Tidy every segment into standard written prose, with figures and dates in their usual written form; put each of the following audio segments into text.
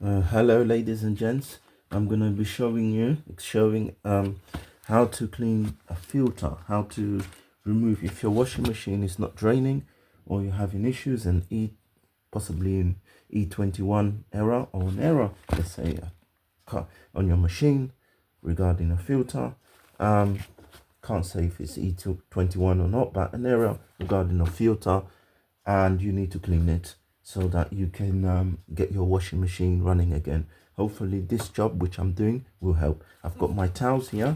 Hello ladies and gents, I'm going to be showing how to clean a filter, how to remove if your washing machine is not draining or you're having issues and possibly an E21 error or an error, let's say on your machine regarding a filter. Can't say if it's E21 or not, but an error regarding a filter, and you need to clean it so that you can get your washing machine running again. Hopefully this job which I'm doing will help. I've got my towels here,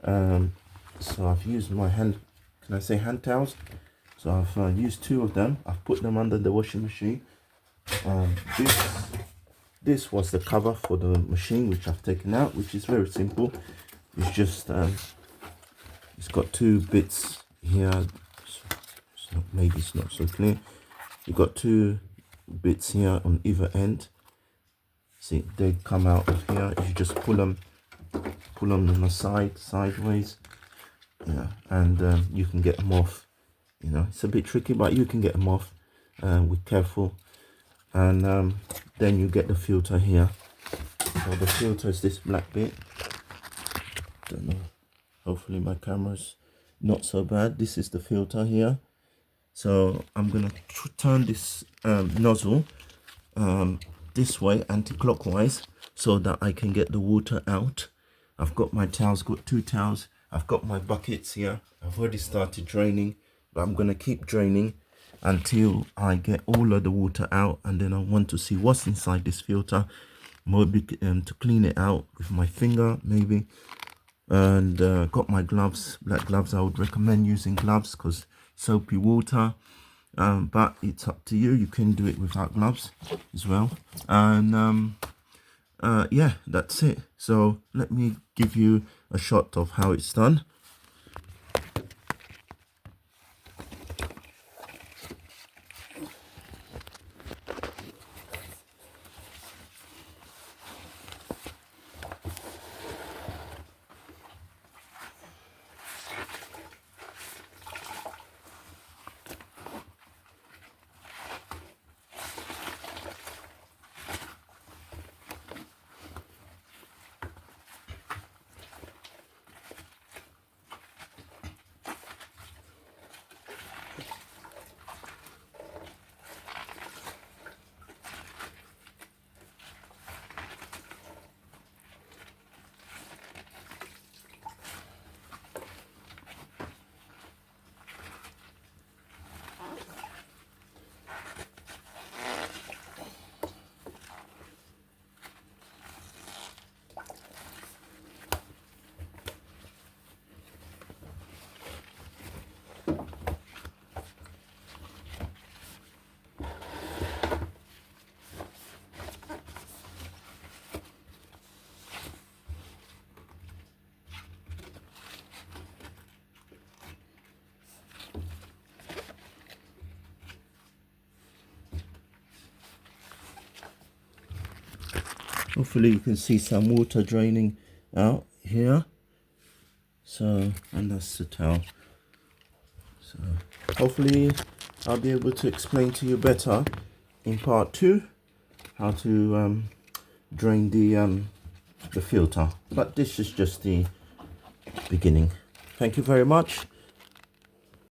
so I've used my hand towels. So I've used 2 of them. I've put them under the washing machine. This was the cover for the machine which I've taken out, which is very simple. It's just it's got 2 bits here, so maybe it's not so clear. You've got 2 bits here on either end. See, they come out of here. You just pull them on the sideways, yeah, and you can get them off. You know, it's a bit tricky, but you can get them off with careful. And then you get the filter here. So the filter is this black bit. Don't know, hopefully my camera's not so bad. This is the filter here. So I'm gonna turn this nozzle this way, anti-clockwise, so that I can get the water out. I've got my towels, got 2 towels. I've got my buckets here. I've already started draining, but I'm gonna keep draining until I get all of the water out, and then I want to see what's inside this filter, maybe to clean it out with my finger maybe. And got my gloves, black gloves. I would recommend using gloves because soapy water, but it's up to you. You can do it without gloves as well. And yeah, that's it. So let me give you a shot of how it's done. Hopefully you can see some water draining out here. So, and that's the towel. So hopefully I'll be able to explain to you better in part 2 how to drain the filter. But this is just the beginning. Thank you very much.